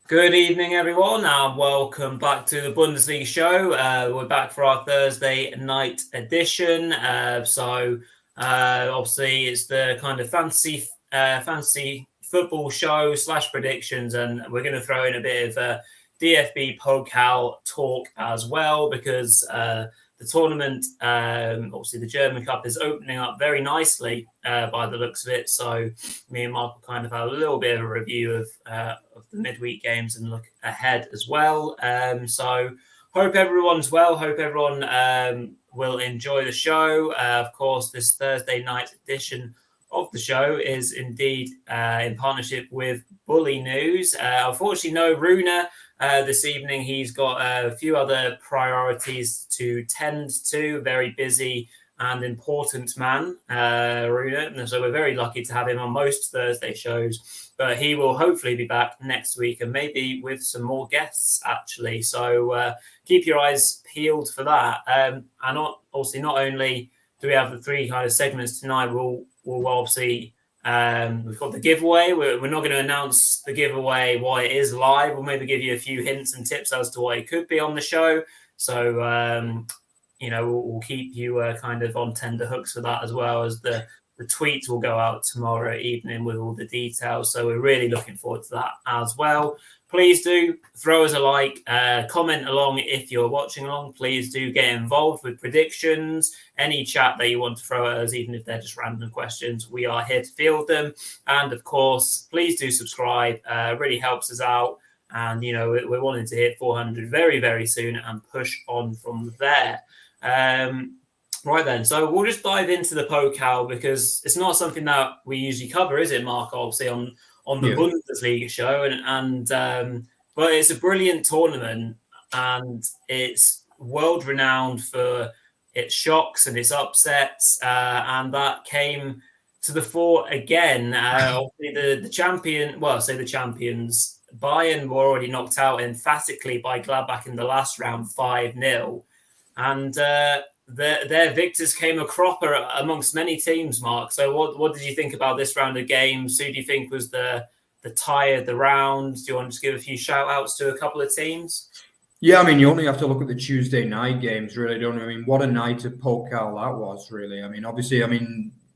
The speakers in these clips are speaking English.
Good evening, everyone, and welcome back to the Bundesliga show. We're back for our Thursday night edition. Obviously, it's the kind of fantasy football show / predictions, and we're going to throw in a bit of DFB Pokal talk as well because the tournament, obviously the German Cup, is opening up very nicely by the looks of it. So me and Mark will kind of have a little bit of a review of the midweek games and look ahead as well. So hope everyone's well. Hope everyone will enjoy the show. Of course, this Thursday night edition of the show is indeed in partnership with Bully News. Unfortunately, no Rune this evening. He's got a few other priorities to tend to. Very busy and important man, Rune. And so we're very lucky to have him on most Thursday shows. But he will hopefully be back next week and maybe with some more guests, actually. So keep your eyes peeled for that. And obviously, not only do we have the three kind of segments tonight, we'll obviously... we've got the giveaway. We're not going to announce the giveaway while it is live. We'll maybe give you a few hints and tips as to what it could be on the show. So, we'll keep you kind of on tender hooks for that, as well as the tweets will go out tomorrow evening with all the details. So we're really looking forward to that as well. Please do throw us a like, comment along if you're watching along. Please do get involved with predictions, any chat that you want to throw at us, even if they're just random questions. We are here to field them. And of course, please do subscribe. Really helps us out. And, we're wanting to hit 400 very, very soon and push on from there. Right then, so we'll just dive into the Pokal because it's not something that we usually cover, is it, Mark? Obviously on the Bundesliga show, but it's a brilliant tournament and it's world renowned for its shocks and its upsets, and that came to the fore again. Obviously the champions, Bayern were already knocked out emphatically by Gladbach in the last round 5-0, and their victors came a cropper amongst many teams, Mark. So what did you think about this round of games? Who do you think was the tie of the round? Do you want to just give a few shout outs to a couple of teams? Yeah, I mean, you only have to look at the Tuesday night games, really, don't you? I mean, what a night of Pokal that was, really. I mean, obviously,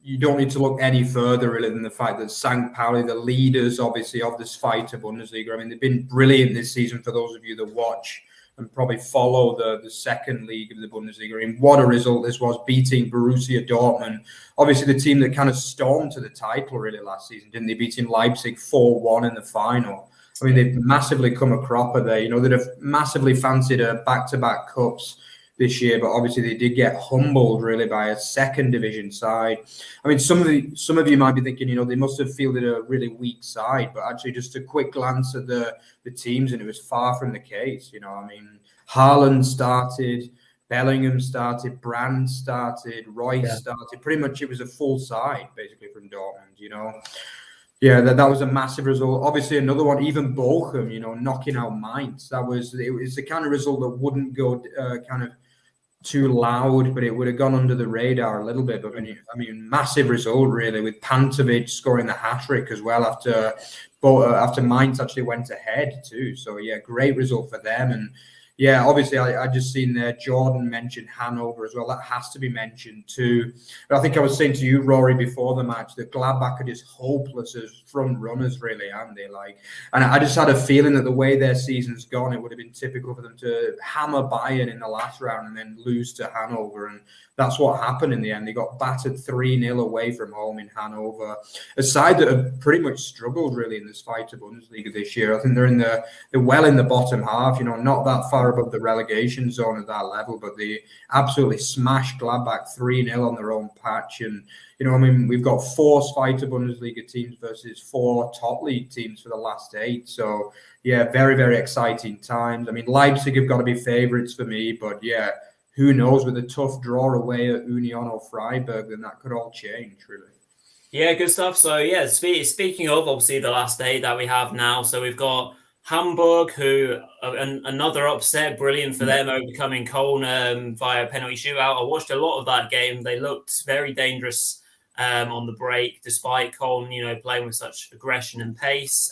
you don't need to look any further, really, than the fact that St. Pauli, the leaders, obviously, of this fight to Bundesliga, I mean, they've been brilliant this season for those of you that watch and probably follow the second league of the Bundesliga. I mean, what a result this was, beating Borussia Dortmund. Obviously, the team that kind of stormed to the title really last season, didn't they? Beating Leipzig 4-1 in the final. I mean, they've massively come a cropper there. They'd have massively fancied a back-to-back cups this year, but obviously they did get humbled really by a second division side. I mean, some of you might be thinking, they must have fielded a really weak side, but actually just a quick glance at the teams, and it was far from the case. I mean, Haaland started, Bellingham started, Brand started, Royce started. Pretty much it was a full side basically from Dortmund. Yeah, that was a massive result. Obviously, another one, even Bochum, knocking out Mainz. It was the kind of result that wouldn't go kind of too loud, but it would have gone under the radar a little bit. But I mean, massive result really, with Pantovic scoring the hat-trick as well after Mainz actually went ahead too. So yeah, great result for them. And yeah, obviously I just seen there Jordan mentioned Hanover as well. That has to be mentioned too. But I think I was saying to you, Rory, before the match that Gladbach are just hopeless as front runners, really, aren't they? And I just had a feeling that the way their season's gone, it would have been typical for them to hammer Bayern in the last round and then lose to Hanover. And that's what happened in the end. They got battered 3-0 away from home in Hanover. A side that have pretty much struggled really in this fight to Bundesliga this year. I think they're well in the bottom half, not that far above the relegation zone at that level, but they absolutely smashed Gladbach 3-0 on their own patch. And, we've got 4 Zweite Bundesliga teams versus 4 top league teams for the last 8. So, yeah, very, very exciting times. I mean, Leipzig have got to be favourites for me, but yeah, who knows, with a tough draw away at Union or Freiburg, then that could all change, really. Yeah, good stuff. So, yeah, speaking of, obviously, the last day that we have now, so we've got Hamburg, who another upset, brilliant for them, overcoming Köln via penalty shootout. I watched a lot of that game. They looked very dangerous on the break, despite Köln, playing with such aggression and pace.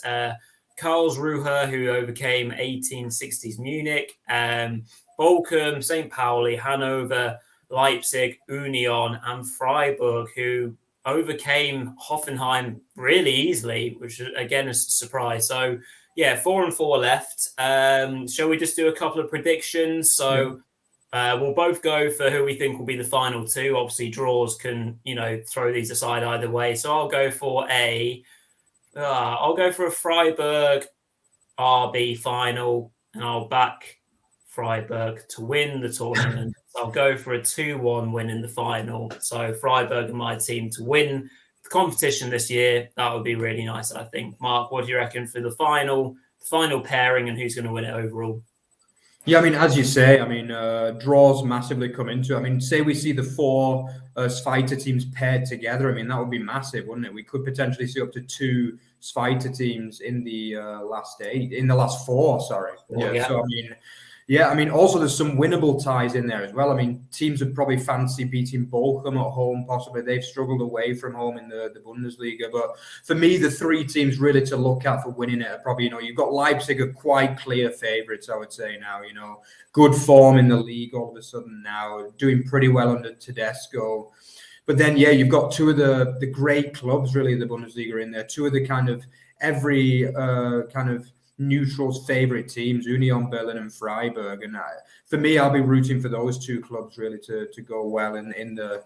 Karlsruhe, who overcame 1860s Munich, Bochum, St. Pauli, Hanover, Leipzig, Union, and Freiburg, who overcame Hoffenheim really easily, which again is a surprise. So, yeah, 4 and 4 left. Shall we just do a couple of predictions? So, we'll both go for who we think will be the final two. Obviously, draws can, throw these aside either way. So I'll go for a Freiburg RB final, and I'll back Freiburg to win the tournament. I'll go for a 2-1 win in the final. So Freiburg and my team to win the competition this year. That would be really nice, I think. Mark, what do you reckon for the final pairing, and who's going to win it overall? Yeah, I mean, as you say, draws massively come into it. I mean, say we see the 4 Zweite teams paired together. I mean, that would be massive, wouldn't it? We could potentially see up to 2 Zweite teams in the last 4. Sorry. Yeah. So I mean, also there's some winnable ties in there as well. I mean, teams would probably fancy beating Bochum at home, possibly. They've struggled away from home in the Bundesliga. But for me, the 3 teams really to look at for winning it are probably, you've got Leipzig are quite clear favourites, I would say now, good form in the league all of a sudden now, doing pretty well under Tedesco. But then, you've got 2 of the great clubs, really, the Bundesliga in there, 2 of the kind of every kind of neutral's favourite teams, Union Berlin and Freiburg. And for me, I'll be rooting for those 2 clubs really to go well in the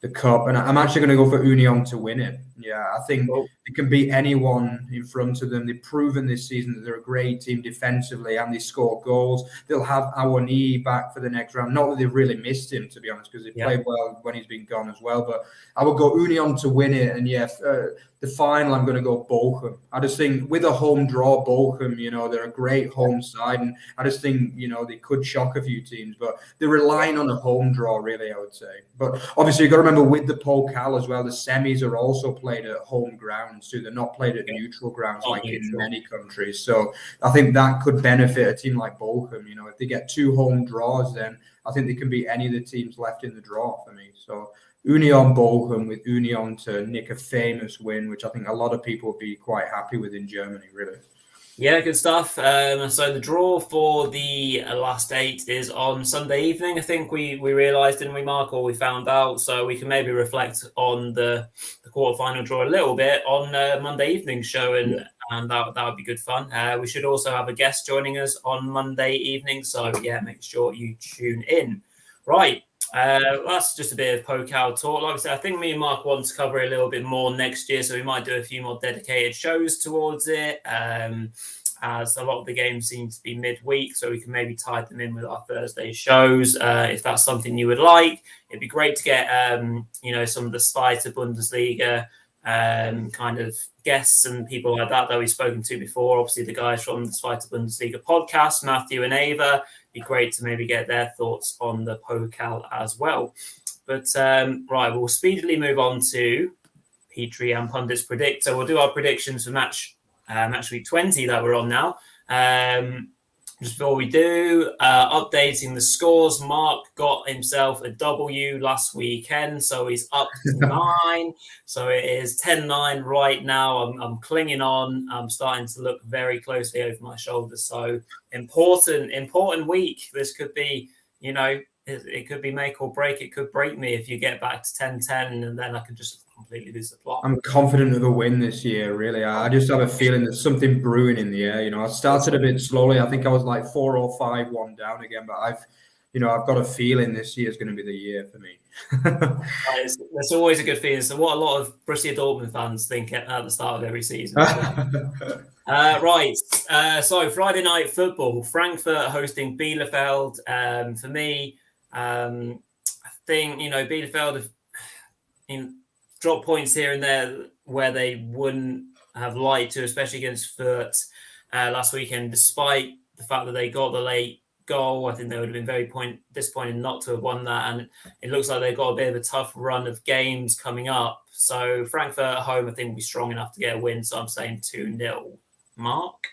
cup. And I'm actually going to go for Union to win it. Yeah, I think it can beat anyone in front of them. They've proven this season that they're a great team defensively and they score goals. They'll have Awani back for the next round. Not that they've really missed him, to be honest, because they played well when he's been gone as well. But I will go Union to win it. And the final, I'm going to go Bochum. I just think with a home draw, Bochum, they're a great home side. And I just think, they could shock a few teams. But they're relying on a home draw, really, I would say. But obviously, you've got to remember with the Pokal as well, the semis are also played at home grounds, so they're not played at neutral grounds like in many countries. So I think that could benefit a team like Bochum. If they get 2 home draws, then I think they can beat any of the teams left in the draw for me. So Union Bochum, with Union to nick a famous win, which I think a lot of people would be quite happy with in Germany, really. Yeah, good stuff. So the draw for the last 8 is on Sunday evening. I think we realised, didn't we, Mark, or we found out. So we can maybe reflect on the quarterfinal draw a little bit on Monday evening's show, and that would be good fun. We should also have a guest joining us on Monday evening. So make sure you tune in. Right. That's just a bit of Pokal talk. Like I said, I think me and Mark want to cover a little bit more next year, so we might do a few more dedicated shows towards it, as a lot of the games seem to be midweek, so we can maybe tie them in with our Thursday shows. If that's something you would like, it'd be great to get some of the Zweite Bundesliga kind of guests and people like that we've spoken to before. Obviously, the guys from the Zweite Bundesliga podcast, Matthew and Ava. Be great to maybe get their thoughts on the Pokal as well. But right, we'll speedily move on to Petre and Pundits predict. So we'll do our predictions for match week 20 that we're on now. Just before we do, updating the scores. Mark got himself a W last weekend, so he's up to 9. So it is 10-9 right now. I'm clinging on. I'm starting to look very closely over my shoulder. So important week. This could be, it could be make or break. It could break me if you get back to 10-10, and then I could just completely lose the plot. I'm confident of a win this year, really. I just have a feeling there's something brewing in the air. I started a bit slowly. I think I was like 4 or 5-1 down again, but I've got a feeling this year is going to be the year for me. That's always a good feeling. So what a lot of Borussia Dortmund fans think at the start of every season. Right. So Friday night football, Frankfurt hosting Bielefeld. For me, I think, Bielefeld have dropped points here and there where they wouldn't have liked to, especially against Fürth last weekend, despite the fact that they got the late goal. I think they would have been very disappointed not to have won that. And it looks like they've got a bit of a tough run of games coming up. So Frankfurt at home, I think, will be strong enough to get a win. So I'm saying 2-0. Mark?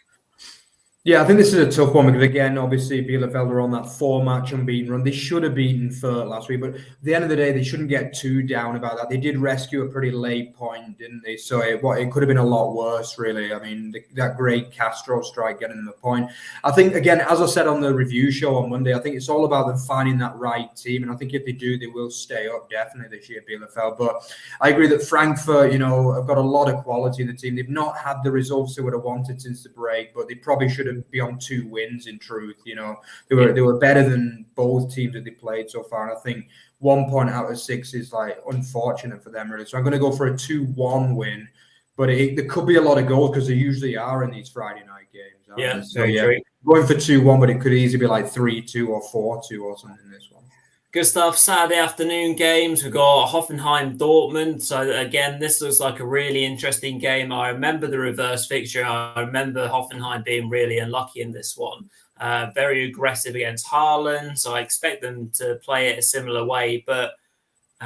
Yeah, I think this is a tough one because, again, obviously Bielefeld are on that 4-match unbeaten run. They should have beaten Fürth last week, but at the end of the day, they shouldn't get too down about that. They did rescue a pretty late point, didn't they? So it could have been a lot worse, really. I mean, that great Castro strike getting them a point. I think, again, as I said on the review show on Monday, I think it's all about them finding that right team. And I think if they do, they will stay up definitely this year, Bielefeld. But I agree that Frankfurt, have got a lot of quality in the team. They've not had the results they would have wanted since the break, but they probably should have be on 2 wins in truth. They were better than both teams that they played so far, and I think 1 point out of 6 is like unfortunate for them, really. So I'm going to go for a 2-1 win, but there could be a lot of goals because there usually are in these Friday night games. Yeah, so going for 2-1, but it could easily be like 3-2 or 4-2 or something in this one. Good stuff. Saturday afternoon games. We've got Hoffenheim, Dortmund. So again, this looks like a really interesting game. I remember the reverse fixture. I remember Hoffenheim being really unlucky in this one. Very aggressive against Haaland. So I expect them to play it a similar way. But the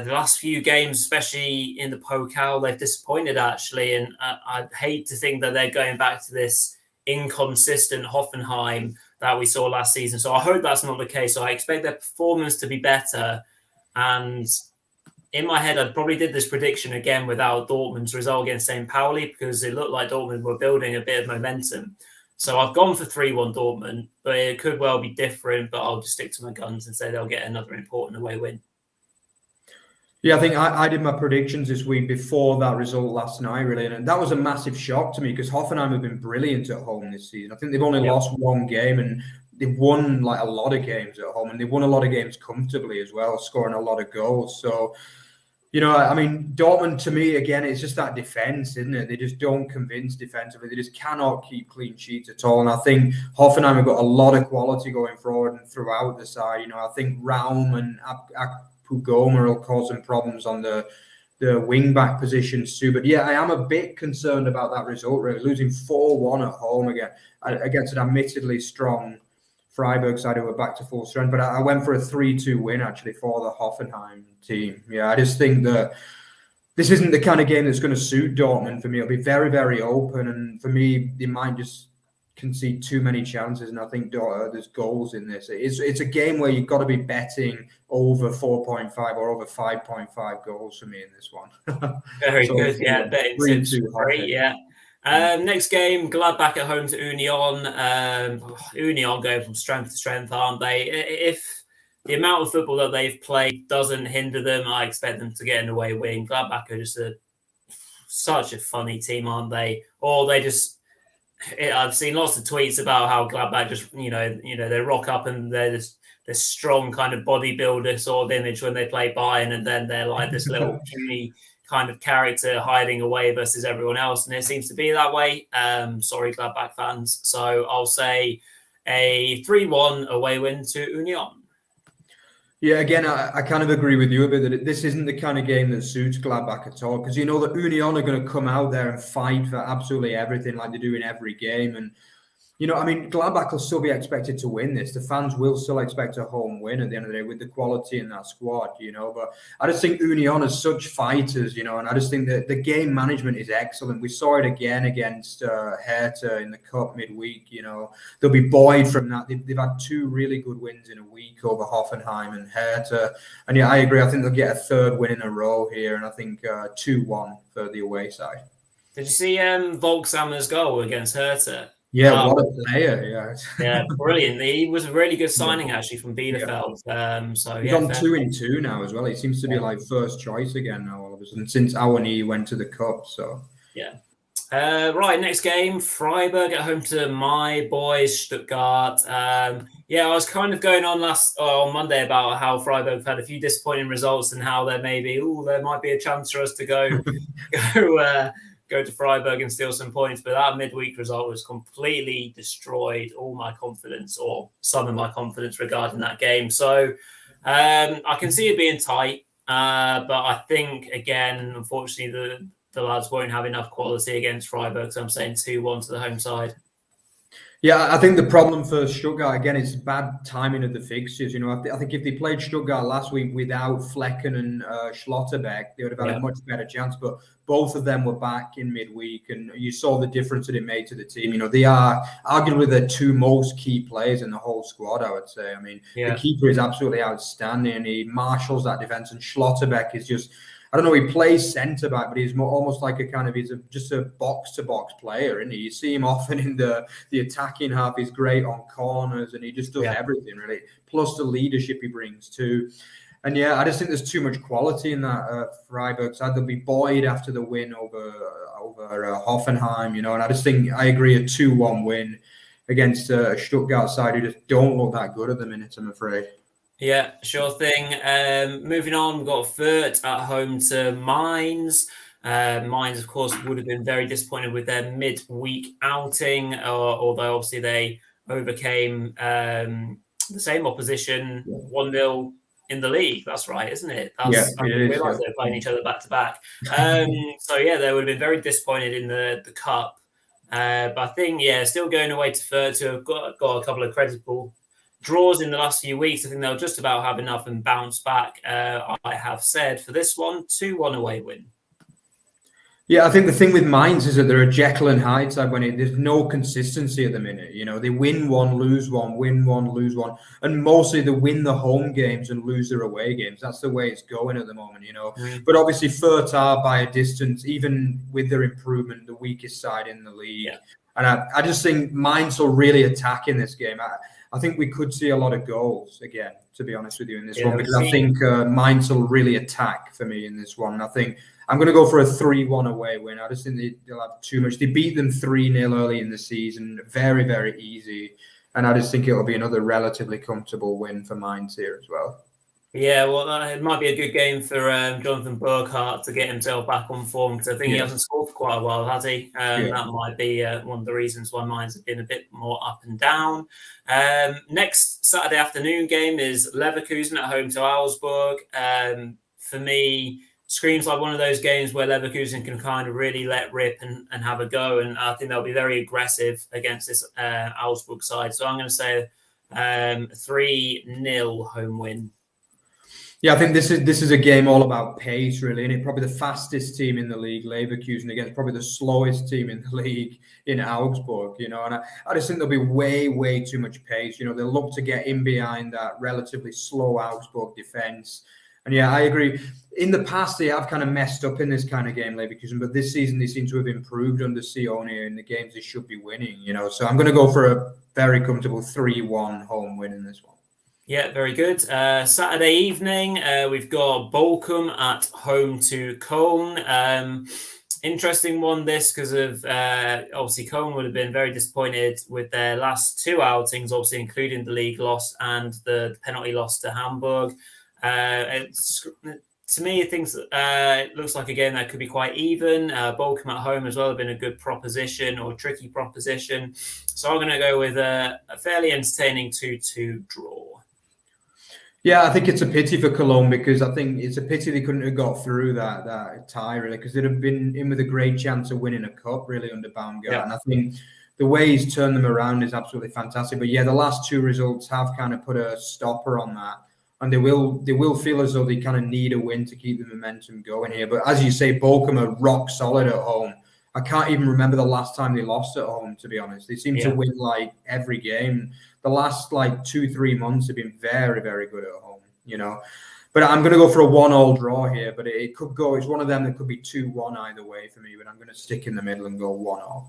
last few games, especially in the Pokal, they've disappointed actually. And I'd hate to think that they're going back to this inconsistent Hoffenheim that we saw last season. So I hope that's not the case. So I expect their performance to be better. And in my head, I probably did this prediction again without Dortmund's result against St. Pauli because it looked like Dortmund were building a bit of momentum. So I've gone for 3-1 Dortmund, but it could well be different, but I'll just stick to my guns and say they'll get another important away win. Yeah, I think I did my predictions this week before that result last night, really. And that was a massive shock to me because Hoffenheim have been brilliant at home this season. I think they've only lost 1 game and they've won like a lot of games at home, and they've won a lot of games comfortably as well, scoring a lot of goals. So, I mean, Dortmund to me, again, it's just that defense, isn't it? They just don't convince defensively. They just cannot keep clean sheets at all. And I think Hoffenheim have got a lot of quality going forward and throughout the side. I think Raum and Pugoma will cause some problems on the wing back positions too. But yeah, I am a bit concerned about that result, really. Losing 4-1 at home again against an admittedly strong Freiburg side who were back to full strength. But I went for a 3-2 win actually for the Hoffenheim team. Yeah, I just think that this isn't the kind of game that's going to suit Dortmund for me. It'll be very, very open. And for me, they might just concede too many chances, and I think there's goals in this. It's a game where you've got to be betting over 4.5 or over 5.5 goals for me in this one. Very good. Yeah, it's great. Yeah. Next game, Gladbach at home to Union. Union going from strength to strength, aren't they? If the amount of football that they've played doesn't hinder them, I expect them to get an away win. Gladbach are just such a funny team, aren't they? Or they just I've seen lots of tweets about how Gladbach just, they rock up and they're just this strong kind of bodybuilder sort of image when they play Bayern, and then they're like this little puny kind of character hiding away versus everyone else, and it seems to be that way. Sorry, Gladbach fans. So I'll say a 3-1 away win to Union. Yeah, again, I kind of agree with you a bit that this isn't the kind of game that suits Gladbach at all, because that Union are going to come out there and fight for absolutely everything like they do in every game. And, Gladbach will still be expected to win this. The fans will still expect a home win at the end of the day with the quality in that squad, But I just think Union are such fighters, and I just think that the game management is excellent. We saw it again against Hertha in the Cup midweek, They'll be buoyed from that. They've had 2 really good wins in a week over Hoffenheim and Hertha. And yeah, I agree. I think they'll get a 3rd win in a row here, and I think 2-1 for the away side. Did you see Volksammer's goal against Hertha? Yeah, what a player! Yeah, brilliant. He was a really good signing actually from Bielefeld. He's on 2-2 now as well. He seems to be like first choice again now all of a sudden since Awani went to the Cup. So yeah. Right, next game, Freiburg at home to my boys Stuttgart. I was kind of going on on Monday about how Freiburg have had a few disappointing results and how there might be a chance for us to go to Freiburg and steal some points. But that midweek result was completely destroyed all my confidence, or some of my confidence regarding that game. So I can see it being tight, but I think, again, unfortunately, the lads won't have enough quality against Freiburg. So I'm saying 2-1 to the home side. Yeah, I think the problem for Stuttgart, again, is bad timing of the fixtures. I think if they played Stuttgart last week without Flecken and Schlotterbeck, they would have had a much better chance. But both of them were back in midweek, and you saw the difference that it made to the team. They are arguably the two most key players in the whole squad, I would say. I mean, the keeper is absolutely outstanding. He marshals that defense, and Schlotterbeck is just... I don't know, he plays centre back, but he's almost like just a box to box player, isn't he? You see him often in the attacking half. He's great on corners, and he just does everything really. Plus the leadership he brings too. And I just think there's too much quality in that Freiburg side. There'll be Boyd after the win over Hoffenheim, and I just think I agree a 2-1 win against a Stuttgart side who just don't look that good at the minute, I'm afraid. Yeah, sure thing. Moving on, we've got Fürth at home to Mainz. Mainz, of course, would have been very disappointed with their midweek outing, although obviously they overcame the same opposition 1-0 in the league. That's right, isn't it? I didn't realise they were playing each other back to back. So they would have been very disappointed in the cup. But I think, still going away to Fürth, who have got a couple of credible draws in the last few weeks. I think they'll just about have enough and bounce back. I have said for this one, 2-1 away win. Yeah, I think the thing with Mainz is that they're a Jekyll and Hyde side there's no consistency at the minute. They win one, lose one, win one, lose one. And mostly they win the home games and lose their away games. That's the way it's going at the moment, But obviously Fürth are by a distance, even with their improvement, the weakest side in the league. Yeah. And I just think Mainz will really attack in this game. I think we could see a lot of goals again, to be honest with you, in this one, because I think Mainz will really attack for me in this one. I think I'm going to go for a 3-1 away win. I just think they'll have too much. They beat them 3-0 early in the season, very, very easy. And I just think it'll be another relatively comfortable win for Mainz here as well. Yeah, well, it might be a good game for Jonathan Burkhardt to get himself back on form, because I think he hasn't scored for quite a while, has he? That might be one of the reasons why Mainz have been a bit more up and down. Next Saturday afternoon game is Leverkusen at home to Augsburg. For me, screams like one of those games where Leverkusen can kind of really let rip and have a go, and I think they'll be very aggressive against this Augsburg side. So I'm going to say 3-0 home win. Yeah, I think this is a game all about pace, really, and probably the fastest team in the league, Leverkusen, against probably the slowest team in the league in Augsburg, and I just think there'll be way, way too much pace. They'll look to get in behind that relatively slow Augsburg defense. And I agree. In the past, they have kind of messed up in this kind of game, Leverkusen, but this season they seem to have improved under Sione in the games they should be winning, So I'm going to go for a very comfortable 3-1 home win in this one. Yeah, very good. Saturday evening, we've got Bochum at home to Köln. Interesting one, this, because of obviously Köln would have been very disappointed with their last two outings, obviously including the league loss and the penalty loss to Hamburg. To me, it looks like a game that could be quite even. Bochum at home as well have been a good proposition or tricky proposition. So I'm going to go with a fairly entertaining 2-2 draw. Yeah, I think it's a pity for Cologne, because I think it's a pity they couldn't have got through that tie, really, because they'd have been in with a great chance of winning a cup, really, under Baumgart. Yeah. And I think the way he's turned them around is absolutely fantastic. But the last two results have kind of put a stopper on that. And they will feel as though they kind of need a win to keep the momentum going here. But as you say, Bochum are rock solid at home. I can't even remember the last time they lost at home, to be honest. They seem to win like every game. The last 2-3 months have been very, very good at home, But I'm going to go for a 1-1 draw here. But it could go. It's one of them that could be 2-1 either way for me. But I'm going to stick in the middle and go 1-1.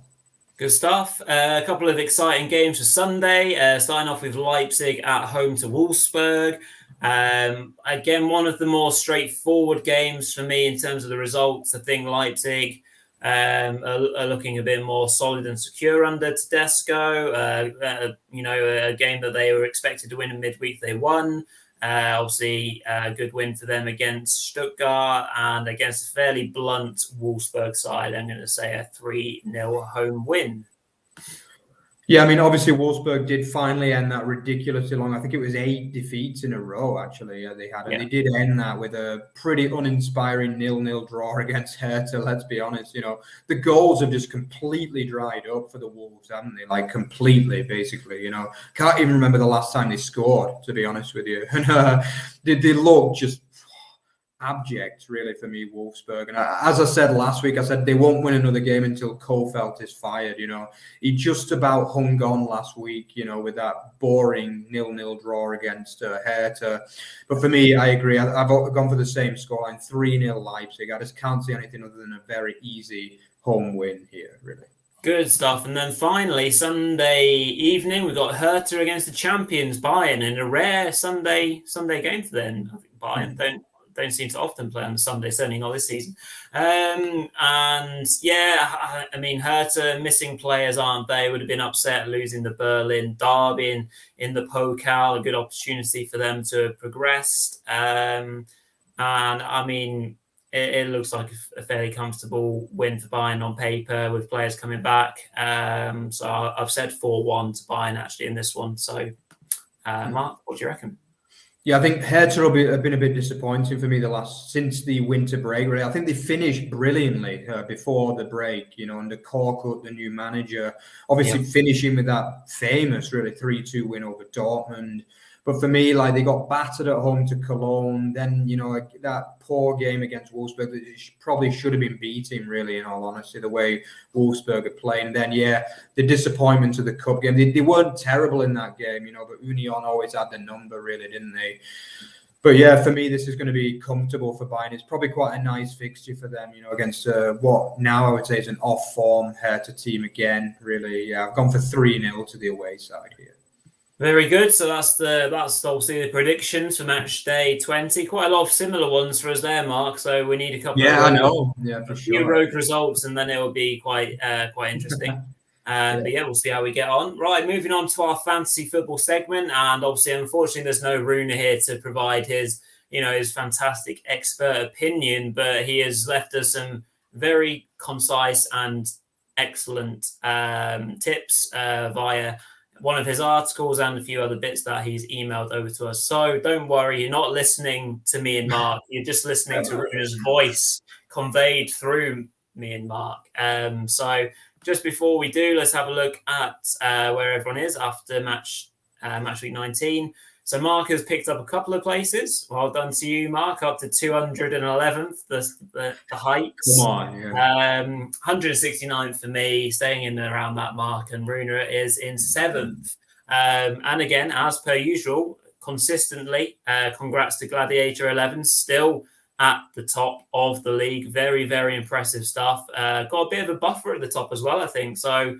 Good stuff. A couple of exciting games for Sunday. Starting off with Leipzig at home to Wolfsburg. Again, one of the more straightforward games for me in terms of the results. I think Leipzig are looking a bit more solid and secure under Tedesco. A game that they were expected to win in midweek, they won. Obviously, a good win for them against Stuttgart, and against a fairly blunt Wolfsburg side, I'm going to say a 3-0 home win. Yeah, I mean, obviously Wolfsburg did finally end that ridiculously long. I think it was 8 defeats in a row, actually, they had. And they did end that with a pretty uninspiring 0-0 draw against Hertha, let's be honest. The goals have just completely dried up for the Wolves, haven't they? Like, completely, basically, Can't even remember the last time they scored, to be honest with you. And they look just abject, really, for me, Wolfsburg. And as I said last week, I said they won't win another game until Kofeld is fired. He just about hung on last week, with that boring 0-0 draw against Hertha. But for me, I agree. I've gone for the same scoreline, 3-0 Leipzig. I just can't see anything other than a very easy home win here, really. Good stuff. And then finally, Sunday evening, we've got Hertha against the champions Bayern in a rare Sunday game for them. I think Bayern don't seem to often play on Sunday, certainly not this season. And yeah, I mean, Hertha missing players, aren't they? Would have been upset losing the Berlin derby in the Pokal, a good opportunity for them to have progressed. And I mean, it looks like a fairly comfortable win for Bayern on paper with players coming back. So I've said 4-1 to Bayern actually in this one. So, Mark, what do you reckon? Yeah, I think Hertha have been a bit disappointing for me since the winter break. Really, I think they finished brilliantly before the break. Under Korkut, the new manager, obviously finishing with that famous, really 3-2 win over Dortmund. But for me, like, they got battered at home to Cologne. Then, that poor game against Wolfsburg, they probably should have been beating, really, in all honesty, the way Wolfsburg are playing. Then, the disappointment of the cup game. They weren't terrible in that game, but Union always had the number, really, didn't they? But yeah, for me, this is going to be comfortable for Bayern. It's probably quite a nice fixture for them, against what now I would say is an off-form Hertha team again, really. Yeah, I've gone for 3-0 to the away side here. Very good. So that's obviously the predictions for match day 20. Quite a lot of similar ones for us there, Mark. So we need a couple of few rogue results, and then it will be quite interesting. But we'll see how we get on. Right, moving on to our fantasy football segment, and obviously, unfortunately, there's no Rune here to provide his fantastic expert opinion, but he has left us some very concise and excellent tips via one of his articles and a few other bits that he's emailed over to us. So don't worry, you're not listening to me and Mark. You're just listening to Rune's voice conveyed through me and Mark. So just before we do, let's have a look at where everyone is after match week 19. So Mark has picked up a couple of places. Well done to you, Mark, up to 211th, the heights. Come on, 169th for me, staying in around that mark, and Rune is in 7th. And again, as per usual, consistently, congrats to Gladiator 11, still at the top of the league. Very, very impressive stuff. Got a bit of a buffer at the top as well, I think. So,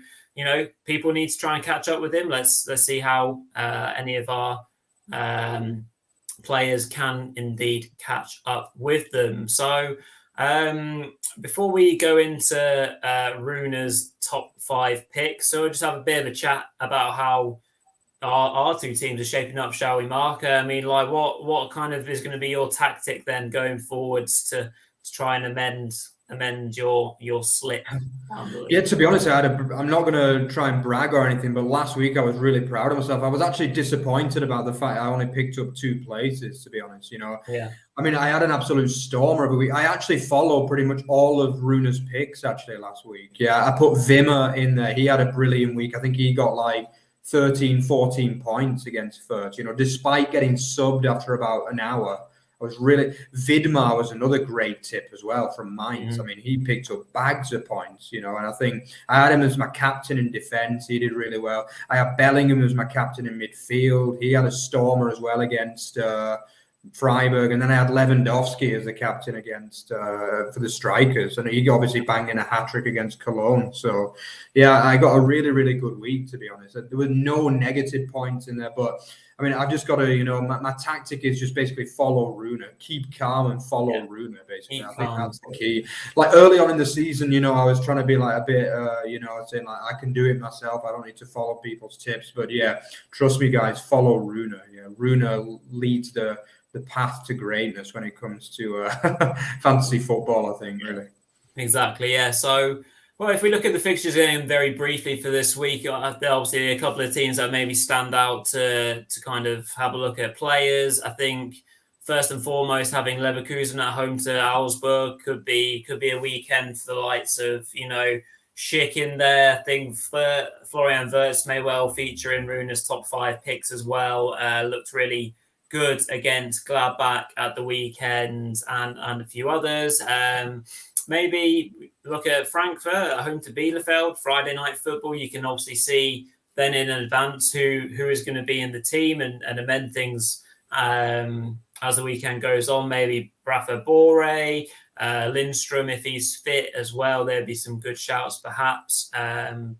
people need to try and catch up with him. Let's see how any of our players can indeed catch up with them. So before we go into Rune's top 5 picks, so we'll just have a bit of a chat about how our two teams are shaping up, shall we, Mark? I mean, like, what kind of is going to be your tactic then going forwards to try and amend your slip? Yeah, to be honest, I'm not going to try and brag or anything, but last week I was really proud of myself. I was actually disappointed about the fact I only picked up 2 places, to be honest. Yeah. I mean, I had an absolute stormer of a week. I actually followed pretty much all of Rune's picks actually last week. Yeah, I put Wimmer in there. He had a brilliant week. I think he got like 13, 14 points against Fürth, despite getting subbed after about an hour. Vidmar was another great tip as well from Mainz. I mean, he picked up bags of points, and I think I had him as my captain in defence. He did really well. I had Bellingham as my captain in midfield. He had a stormer as well against Freiburg, and then I had Lewandowski as the captain against for the strikers, and he obviously banged in a hat-trick against Cologne. So, yeah, I got a really, really good week, to be honest. There were no negative points in there, but I mean, I've just got to, my tactic is just basically follow Rune, keep calm and follow Rune, basically. I think that's the key. Like early on in the season, I was trying to be like a bit, saying like, I can do it myself. I don't need to follow people's tips. But yeah, trust me, guys, follow Rune. Yeah, Rune leads the path to greatness when it comes to fantasy football, I think, really. Exactly, yeah. So Well, if we look at the fixtures game very briefly for this week, there are obviously a couple of teams that maybe stand out to kind of have a look at players. I think first and foremost, having Leverkusen at home to Augsburg could be a weekend for the likes of, Schick in there. I think Florian Wirtz may well feature in Rune's top 5 picks as well. Looked really good against Gladbach at the weekend and a few others. Maybe look at Frankfurt at home to Bielefeld, Friday night football. You can obviously see then in advance who is going to be in the team and amend things as the weekend goes on. Maybe Rafa Borre, Lindstrom if he's fit as well. There'd be some good shouts perhaps.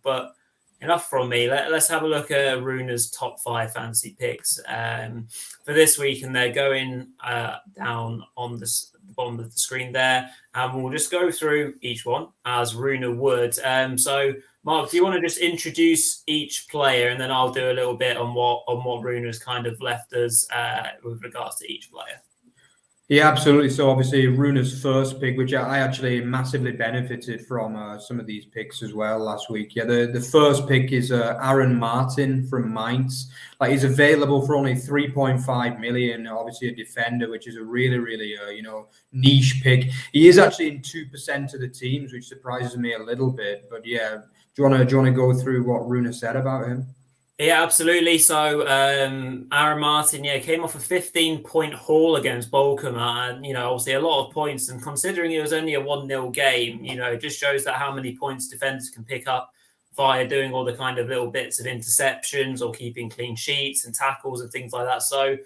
But enough from me. Let's have a look at Rune's top 5 fantasy picks for this week, and they're going down on the bottom of the screen there, and we'll just go through each one as Rune would. So, Mark, do you want to just introduce each player, and then I'll do a little bit on what Rune has kind of left us with regards to each player? Yeah, absolutely. So obviously Rune's first pick, which I actually massively benefited from some of these picks as well last week. Yeah, the first pick is Aaron Martin from Mainz. Like, he's available for only 3.5 million. Obviously a defender, which is a really niche pick. He is actually in 2% of the teams, which surprises me a little bit. But yeah, do you want to go through what Rune said about him? Yeah, absolutely. So Aaron Martin, came off a 15-point haul against Bochum, and obviously a lot of points. And considering it was only a 1-0 game, it just shows that how many points defenders can pick up via doing all the kind of little bits of interceptions or keeping clean sheets and tackles and things like that. So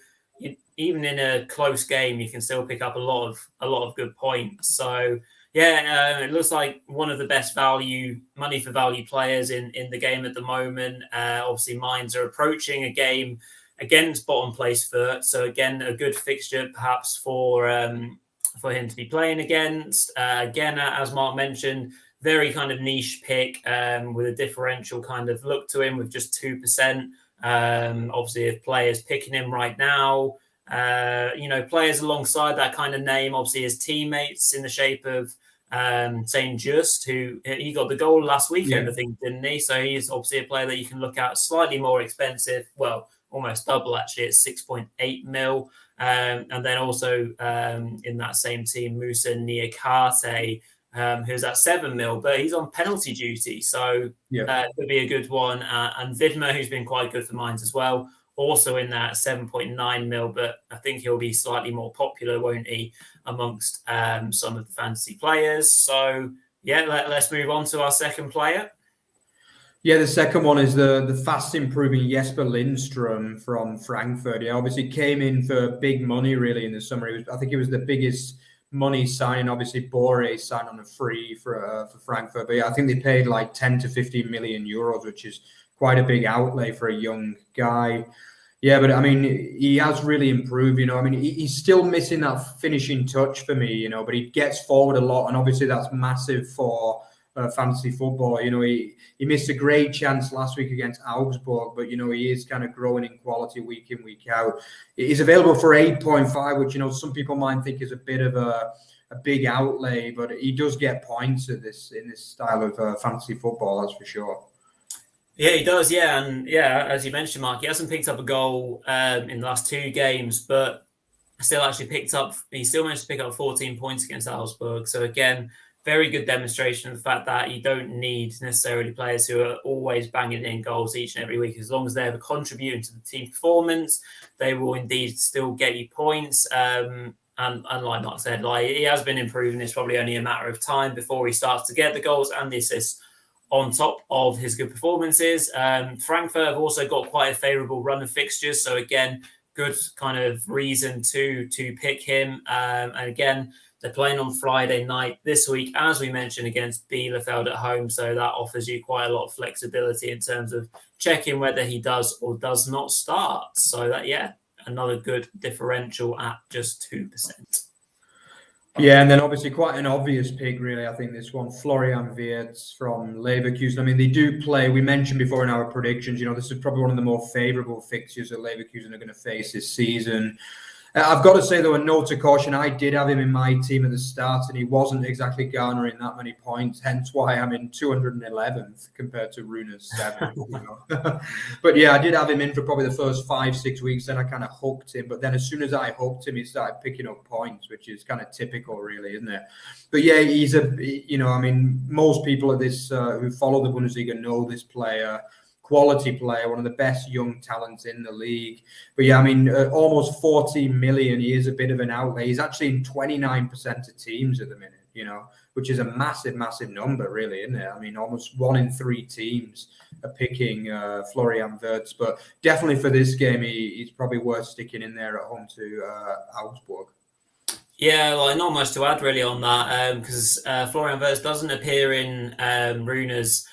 even in a close game, you can still pick up a lot of good points. So. Yeah, it looks like one of the best money for value players in the game at the moment. Obviously, Mainz are approaching a game against bottom place Fürth. So again, a good fixture perhaps for him to be playing against. Again, as Mark mentioned, very kind of niche pick with a differential kind of look to him with just 2%. Obviously, if players picking him right now, players alongside that kind of name, obviously his teammates in the shape of Saint Just, who he got the goal last weekend, I think, didn't he? So he's obviously a player that you can look at, slightly more expensive, well, almost double actually at 6.8 mil. And then also in that same team, Musa Niakate, who's at 7 mil, but he's on penalty duty. So could be a good one. And Vidma, who's been quite good for Mainz as well, also in that 7.9 mil, but I think he'll be slightly more popular, won't he, amongst some of the fantasy players. So, let's move on to our second player. Yeah, the second one is the fast improving Jesper Lindstrom from Frankfurt. Yeah, obviously came in for big money really in the summer. I think it was the biggest money signing. Obviously, Borre signed on a free for Frankfurt, but I think they paid like 10 to 15 million euros, which is quite a big outlay for a young guy. Yeah, but I mean, he has really improved, I mean, he's still missing that finishing touch for me, but he gets forward a lot. And obviously that's massive for fantasy football. He missed a great chance last week against Augsburg, but, he is kind of growing in quality week in, week out. He's available for 8.5, which, some people might think is a bit of a big outlay, but he does get points in this style of fantasy football, that's for sure. Yeah, he does. Yeah, and as you mentioned, Mark, he hasn't picked up a goal in the last 2 games, but he still managed to pick up 14 points against Augsburg. So again, very good demonstration of the fact that you don't need necessarily players who are always banging in goals each and every week. As long as they're contributing to the team performance, they will indeed still get you points. And like Mark said, he has been improving. It's probably only a matter of time before he starts to get the goals and the assists on top of his good performances. Frankfurt have also got quite a favourable run of fixtures. So again, good kind of reason to pick him. And again, they're playing on Friday night this week, as we mentioned, against Bielefeld at home. So that offers you quite a lot of flexibility in terms of checking whether he does or does not start. So that, another good differential at just 2%. Yeah, and then obviously quite an obvious pick, really. I think this one, Florian Wirtz from Leverkusen. I mean, they do play, we mentioned before in our predictions, this is probably one of the more favourable fixtures that Leverkusen are going to face this season. I've got to say, though, a note of caution, I did have him in my team at the start, and he wasn't exactly garnering that many points, hence why I'm in 211th compared to Rune's 7th. But yeah, I did have him in for probably the first 5-6 weeks, then I kind of hooked him. But then as soon as I hooked him, he started picking up points, which is kind of typical, really, isn't it? But yeah, he's most people at this who follow the Bundesliga know this player. Quality player, one of the best young talents in the league. But yeah, almost 40 million. He is a bit of an outlay. He's actually in 29% of teams at the minute, which is a massive, massive number, really, isn't it? Almost 1 in 3 teams are picking Florian Wirtz. But definitely for this game, he's probably worth sticking in there at home to Augsburg. Yeah, well, not much to add really on that because Florian Wirtz doesn't appear in Rune's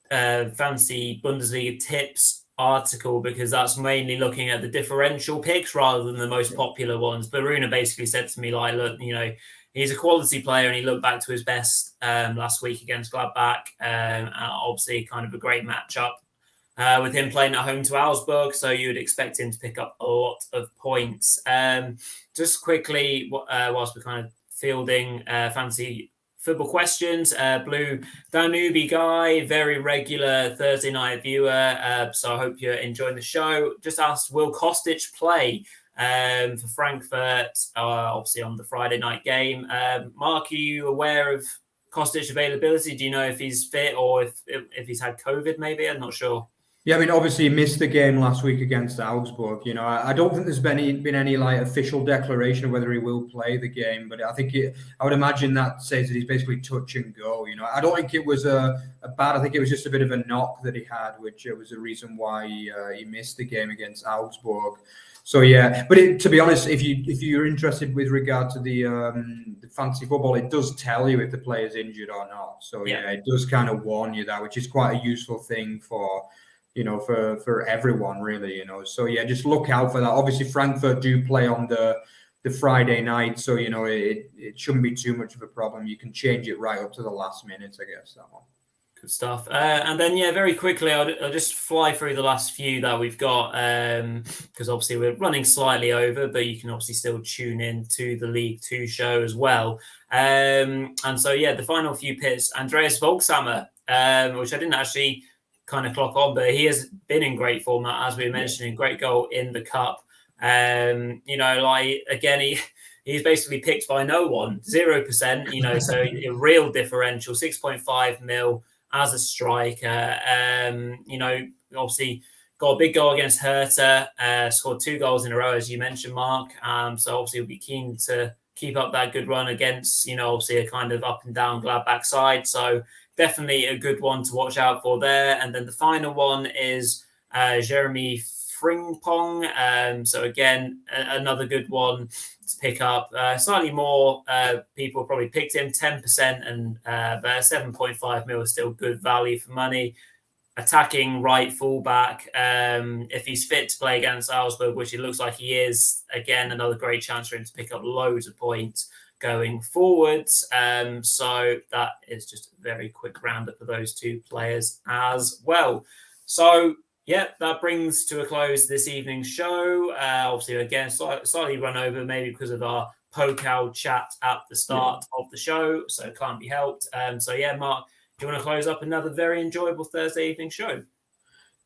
fancy Bundesliga tips article because that's mainly looking at the differential picks rather than the most popular ones. But Rune basically said to me, like, look, he's a quality player and he looked back to his best last week against Gladbach. Obviously, kind of a great matchup with him playing at home to Augsburg. So you would expect him to pick up a lot of points. Just quickly, whilst we're kind of fielding fancy football questions, Blue Danube guy, very regular Thursday night viewer. So I hope you're enjoying the show. Just asked, will Kostic play for Frankfurt, obviously on the Friday night game? Mark, are you aware of Kostic availability? Do you know if he's fit or if he's had COVID maybe? I'm not sure. Yeah, obviously he missed the game last week against Augsburg. I don't think there's been any like official declaration of whether he will play the game, but I would imagine that says that he's basically touch and go. I don't think it was a bad. I think it was just a bit of a knock that he had, which was the reason why he missed the game against Augsburg. So yeah, but to be honest, if you're interested with regard to the fantasy football, it does tell you if the player's injured or not. So yeah, it does kind of warn you that, which is quite a useful thing for everyone, really, So yeah, just look out for that. Obviously, Frankfurt do play on the Friday night, so it shouldn't be too much of a problem. You can change it right up to the last minute, I guess, that one. Good stuff. And then, very quickly, I'll just fly through the last few that we've got because obviously we're running slightly over, but you can obviously still tune in to the League 2 show as well. And so, the final few pits, Andreas Volkshammer, which I didn't actually kind of clock on, but he has been in great form, as we mentioned, great goal in the cup. He's basically picked by no one, 0%, so a real differential, 6.5 mil as a striker. Obviously got a big goal against Hertha, scored 2 goals in a row, as you mentioned, Mark. So obviously we'll be keen to keep up that good run against, obviously a kind of up and down Gladbach side. So definitely a good one to watch out for there. And then the final one is Jeremy Frimpong. So again, another good one to pick up. Slightly more people probably picked him, 10%, and 7.5 mil is still good value for money. Attacking right fullback. If he's fit to play against Augsburg, which it looks like he is, again, another great chance for him to pick up loads of points going forwards. So that is just a very quick roundup of those 2 players as well. So that brings to a close this evening's show. Obviously, again, slightly run over, maybe because of our Pokal chat at the start of the show, so it can't be helped. Mark, do you want to close up another very enjoyable Thursday evening show?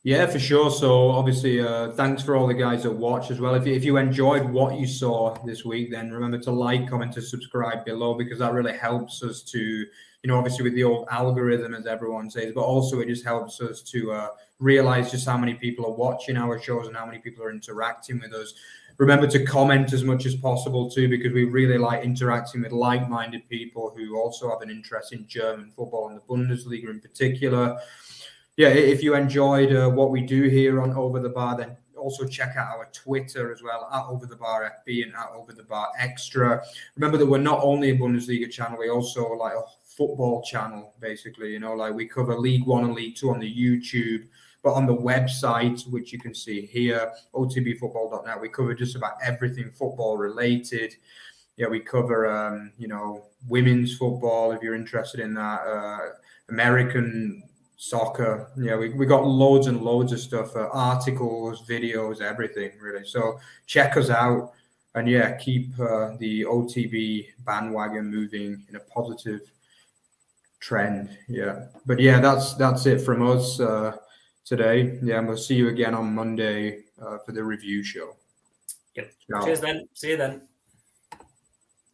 Yeah, for sure. So obviously, thanks for all the guys that watch as well. If you enjoyed what you saw this week, then remember to like, comment, to subscribe below, because that really helps us to, obviously with the old algorithm, as everyone says, but also it just helps us to realize just how many people are watching our shows and how many people are interacting with us. Remember to comment as much as possible too, because we really like interacting with like-minded people who also have an interest in German football and the Bundesliga in particular. Yeah, if you enjoyed what we do here on Over the Bar, then also check out our Twitter as well, at Over the Bar FB and at Over the Bar Extra. Remember that we're not only a Bundesliga channel, we also like a football channel, basically. We cover League 1 and League 2 on the YouTube, but on the website, which you can see here, otbfootball.net, we cover just about everything football related. Yeah, we cover, women's football, if you're interested in that, American soccer. Yeah, we got loads and loads of stuff, articles, videos, everything really. So check us out. And yeah, keep the OTB bandwagon moving in a positive trend. Yeah, but yeah, that's it from us today. Yeah, and we'll see you again on Monday for the review show. Yep. Ciao. Cheers then. See you then.